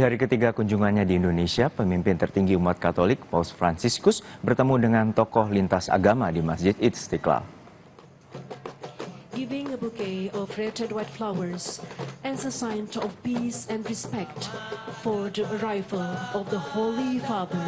Di hari ketiga kunjungannya di Indonesia, pemimpin tertinggi umat Katolik, Paus Fransiskus, bertemu dengan tokoh lintas agama di Masjid Istiqlal. Giving a bouquet of red and white flowers as a sign of peace and respect for the arrival of the Holy Father.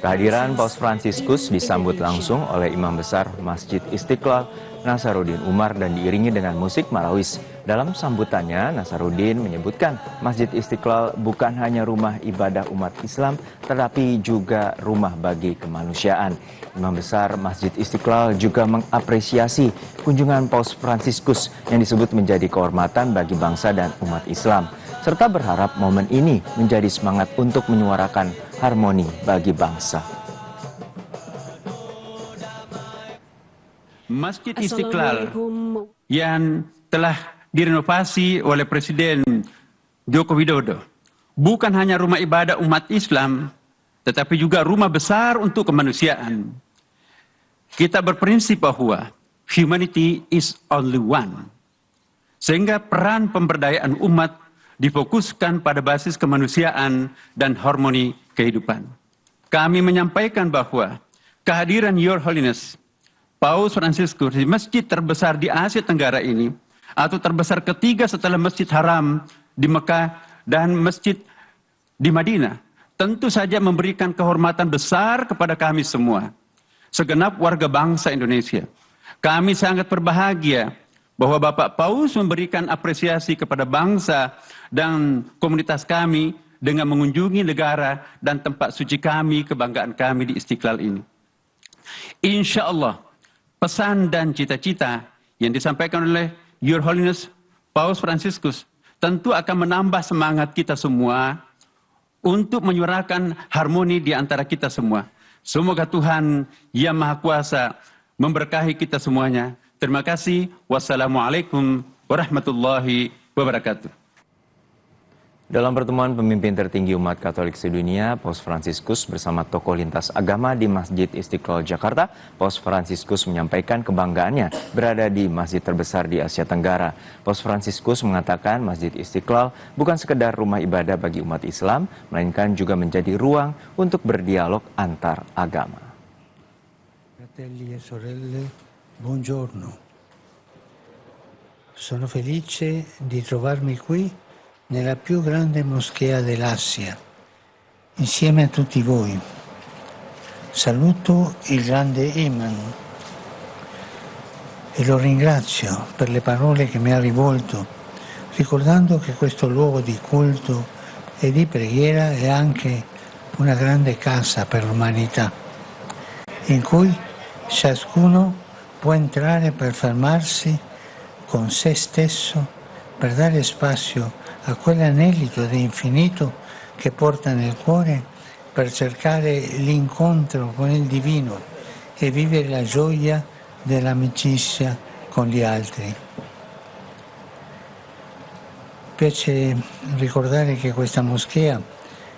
Kehadiran Paus Fransiskus disambut langsung oleh Imam Besar Masjid Istiqlal, Nasaruddin Umar, dan diiringi dengan musik marawis. Dalam sambutannya, Nasaruddin menyebutkan Masjid Istiqlal bukan hanya rumah ibadah umat Islam, tetapi juga rumah bagi kemanusiaan. Imam Besar Masjid Istiqlal juga mengapresiasi kunjungan Paus Fransiskus yang disebut menjadi kehormatan bagi bangsa dan umat Islam, serta berharap momen ini menjadi semangat untuk menyuarakan harmoni bagi bangsa. Masjid Istiqlal yang telah direnovasi oleh Presiden Joko Widodo bukan hanya rumah ibadah umat Islam, tetapi juga rumah besar untuk kemanusiaan. Kita berprinsip bahwa humanity is only one, sehingga peran pemberdayaan umat difokuskan pada basis kemanusiaan dan harmoni kehidupan. Kami menyampaikan bahwa kehadiran Your Holiness Paus Fransiskus di masjid terbesar di Asia Tenggara ini, atau terbesar ketiga setelah Masjid Haram di Mekah dan Masjid di Madinah, tentu saja memberikan kehormatan besar kepada kami semua, segenap warga bangsa Indonesia. Kami sangat berbahagia bahwa Bapak Paus memberikan apresiasi kepada bangsa dan komunitas kami dengan mengunjungi negara dan tempat suci kami, kebanggaan kami di Istiqlal ini. Insya Allah, pesan dan cita-cita yang disampaikan oleh Your Holiness Paus Fransiskus tentu akan menambah semangat kita semua untuk menyuarakan harmoni di antara kita semua. Semoga Tuhan Yang Maha Kuasa memberkahi kita semuanya. Terima kasih. Wassalamualaikum warahmatullahi wabarakatuh. Dalam pertemuan pemimpin tertinggi umat Katolik sedunia, Paus Fransiskus bersama tokoh lintas agama di Masjid Istiqlal Jakarta, Paus Fransiskus menyampaikan kebanggaannya berada di masjid terbesar di Asia Tenggara. Paus Fransiskus mengatakan Masjid Istiqlal bukan sekedar rumah ibadah bagi umat Islam, melainkan juga menjadi ruang untuk berdialog antar agama. Fratelli e sorelle, buongiorno. Sono felice di trovarmi qui nella più grande moschea dell'Asia, insieme a tutti voi. Saluto il grande Imam e lo ringrazio per le parole che mi ha rivolto, ricordando che questo luogo di culto e di preghiera è anche una grande casa per l'umanità, in cui ciascuno può entrare per fermarsi con se stesso, per dare spazio a quell'anelito di infinito che porta nel cuore per cercare l'incontro con il divino e vivere la gioia dell'amicizia con gli altri. Piace ricordare che questa moschea è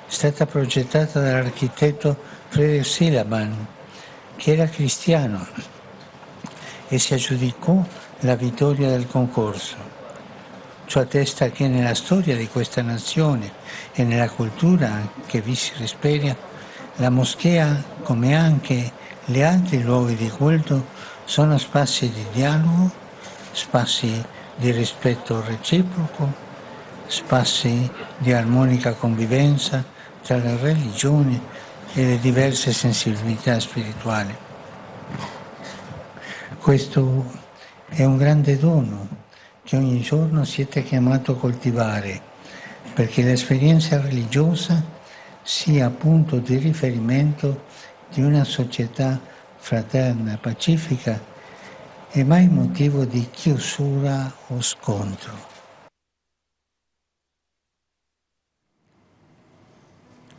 stata progettata dall'architetto Frederick Silaban, che era cristiano e si aggiudicò la vittoria del concorso. Ciò attesta che nella storia di questa nazione e nella cultura che vi si respira, la moschea, come anche gli altri luoghi di culto, sono spazi di dialogo, spazi di rispetto reciproco, spazi di armonica convivenza tra le religioni e le diverse sensibilità spirituali. Questo è un grande dono che ogni giorno siete chiamato a coltivare, perché l'esperienza religiosa sia punto di riferimento di una società fraterna, pacifica e mai motivo di chiusura o scontro.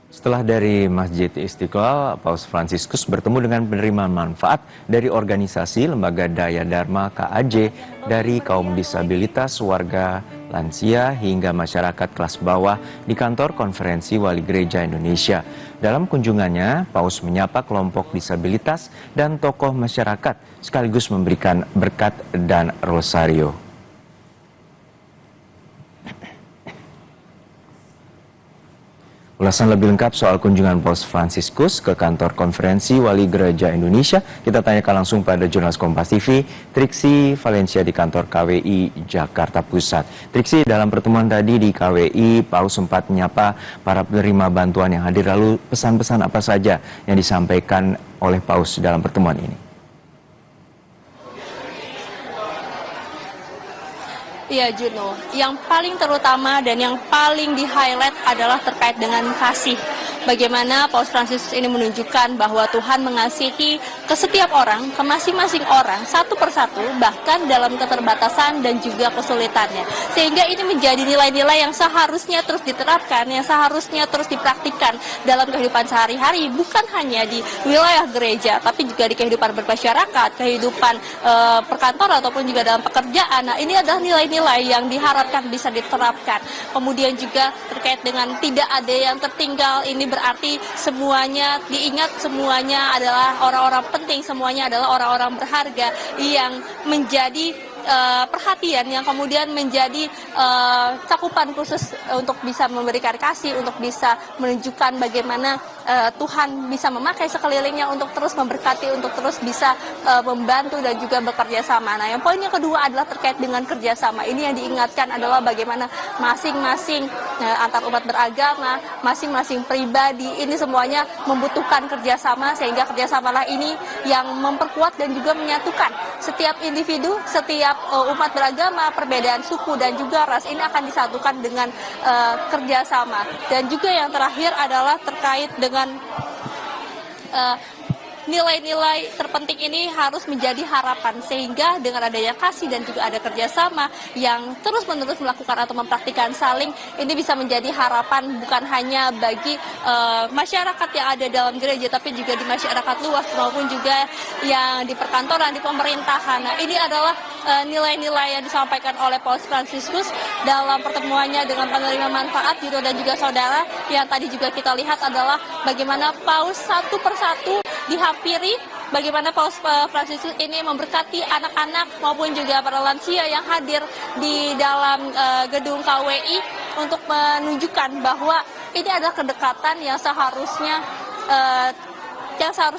Setelah dari Masjid Istiqlal, Paus Fransiskus bertemu dengan penerima manfaat dari organisasi Lembaga Daya Dharma KAJ, dari kaum disabilitas, warga lansia, hingga masyarakat kelas bawah di kantor Konferensi Wali Gereja Indonesia. Dalam kunjungannya, Paus menyapa kelompok disabilitas dan tokoh masyarakat, sekaligus memberikan berkat dan rosario. Ulasan lebih lengkap soal kunjungan Paus Fransiskus ke kantor konferensi Wali Gereja Indonesia, kita tanyakan langsung pada jurnalis Kompas TV, Triksi Valencia di kantor KWI Jakarta Pusat. Triksi, dalam pertemuan tadi di KWI, Paus sempat menyapa para penerima bantuan yang hadir, lalu pesan-pesan apa saja yang disampaikan oleh Paus dalam pertemuan ini? Iya Juno, yang paling terutama dan yang paling di-highlight adalah terkait dengan kasih. Bagaimana Paus Fransiskus ini menunjukkan bahwa Tuhan mengasihi ke setiap orang, ke masing-masing orang, satu persatu, bahkan dalam keterbatasan dan juga kesulitannya. Sehingga ini menjadi nilai-nilai yang seharusnya terus diterapkan, yang seharusnya terus dipraktikkan dalam kehidupan sehari-hari, bukan hanya di wilayah gereja, tapi juga di kehidupan bermasyarakat, kehidupan perkantoran ataupun juga dalam pekerjaan. Nah, ini adalah nilai-nilai yang diharapkan bisa diterapkan. Kemudian juga terkait dengan tidak ada yang tertinggal, ini berarti semuanya diingat, semuanya adalah orang-orang penting, semuanya adalah orang-orang berharga yang menjadi perhatian, yang kemudian menjadi cakupan khusus untuk bisa memberikan kasih, untuk bisa menunjukkan bagaimana Tuhan bisa memakai sekelilingnya untuk terus memberkati, untuk terus bisa membantu dan juga bekerja sama. Nah, yang poin yang kedua adalah terkait dengan kerjasama. Ini yang diingatkan adalah bagaimana masing-masing antar umat beragama, masing-masing pribadi, ini semuanya membutuhkan kerjasama, sehingga kerjasamalah ini yang memperkuat dan juga menyatukan setiap individu, setiap umat beragama, perbedaan suku dan juga ras ini akan disatukan dengan kerjasama. Dan juga yang terakhir adalah terkait dengan nilai-nilai terpenting ini harus menjadi harapan, sehingga dengan adanya kasih dan juga ada kerjasama yang terus-menerus melakukan atau mempraktikkan saling, ini bisa menjadi harapan bukan hanya bagi masyarakat yang ada dalam gereja, tapi juga di masyarakat luas maupun juga yang di perkantoran, di pemerintahan. Nah, ini adalah nilai-nilai yang disampaikan oleh Paus Fransiskus dalam pertemuannya dengan penerima manfaat, Juno dan juga saudara. Yang tadi juga kita lihat adalah bagaimana Paus satu persatu dihampiri, bagaimana Paus Fransiskus ini memberkati anak-anak maupun juga para lansia yang hadir di dalam gedung KWI untuk menunjukkan bahwa ini adalah kedekatan yang seharusnya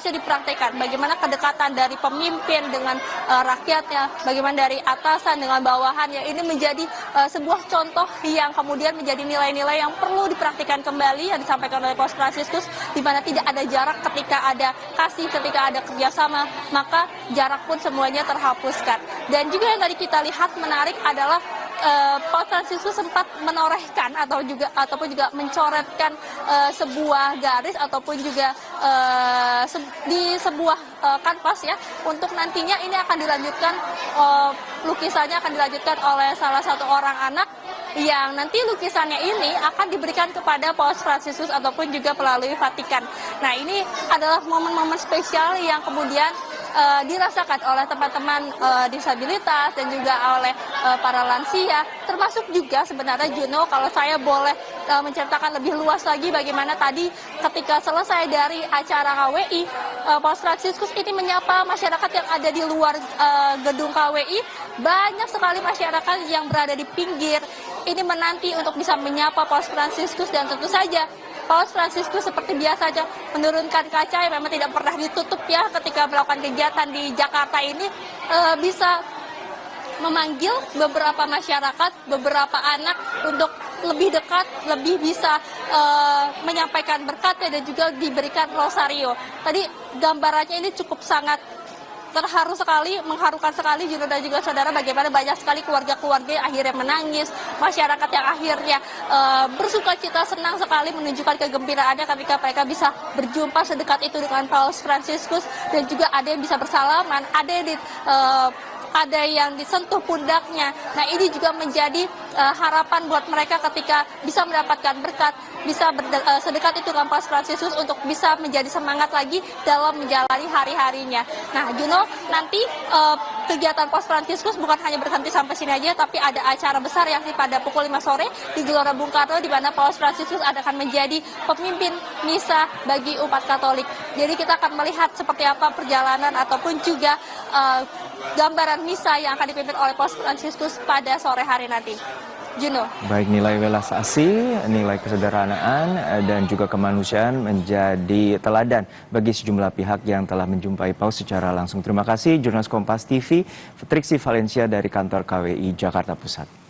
dipraktekkan. Bagaimana kedekatan dari pemimpin dengan rakyatnya, bagaimana dari atasan dengan bawahannya, ini menjadi sebuah contoh yang kemudian menjadi nilai-nilai yang perlu dipraktikkan kembali yang disampaikan oleh Paus Fransiskus, di mana tidak ada jarak ketika ada kasih, ketika ada kerjasama, maka jarak pun semuanya terhapuskan. Dan juga yang tadi kita lihat menarik adalah Paus Fransiskus sempat menorehkan ataupun juga mencoretkan sebuah garis ataupun juga di sebuah kanvas ya, untuk nantinya ini akan dilanjutkan, lukisannya akan dilanjutkan oleh salah satu orang anak yang nanti lukisannya ini akan diberikan kepada Paus Fransiskus ataupun juga melalui Vatikan. Nah, ini adalah momen-momen spesial yang kemudian dirasakan oleh teman-teman disabilitas dan juga oleh para lansia, termasuk juga sebenarnya Juno, kalau saya boleh menceritakan lebih luas lagi bagaimana tadi ketika selesai dari acara KWI, Paus Fransiskus ini menyapa masyarakat yang ada di luar gedung KWI. Banyak sekali masyarakat yang berada di pinggir ini menanti untuk bisa menyapa Paus Fransiskus, dan tentu saja Paus Fransiskus seperti biasa saja menurunkan kaca yang memang tidak pernah ditutup ya ketika melakukan kegiatan di Jakarta ini, bisa memanggil beberapa masyarakat, beberapa anak untuk lebih dekat, lebih bisa menyampaikan berkatnya dan juga diberikan rosario. Tadi gambarannya ini cukup sangat terharu sekali, mengharukan sekali Juno dan juga saudara, bagaimana banyak sekali keluarga-keluarga yang akhirnya menangis, masyarakat yang akhirnya bersuka cita, senang sekali menunjukkan kegembiraannya ketika mereka bisa berjumpa sedekat itu dengan Paus Fransiskus, dan juga ada yang bisa bersalaman, ada yang disentuh pundaknya. Nah, ini juga menjadi harapan buat mereka ketika bisa mendapatkan berkat, bisa sedekat itu dengan Paus Fransiskus untuk bisa menjadi semangat lagi dalam menjalani hari-harinya. Nah, Juno, nanti kegiatan Paus Fransiskus bukan hanya berhenti sampai sini aja, tapi ada acara besar yakni pada pukul 5 sore di Gelora Bung Karno, di mana Paus Fransiskus akan menjadi pemimpin misa bagi umat Katolik. Jadi kita akan melihat seperti apa perjalanan ataupun juga gambaran misa yang akan dipimpin oleh Paus Fransiskus pada sore hari nanti. Juno. Baik, nilai welas asih, nilai kesederhanaan, dan juga kemanusiaan menjadi teladan bagi sejumlah pihak yang telah menjumpai Paus secara langsung. Terima kasih, jurnalis Kompas TV, Triksi Valencia dari kantor KWI Jakarta Pusat.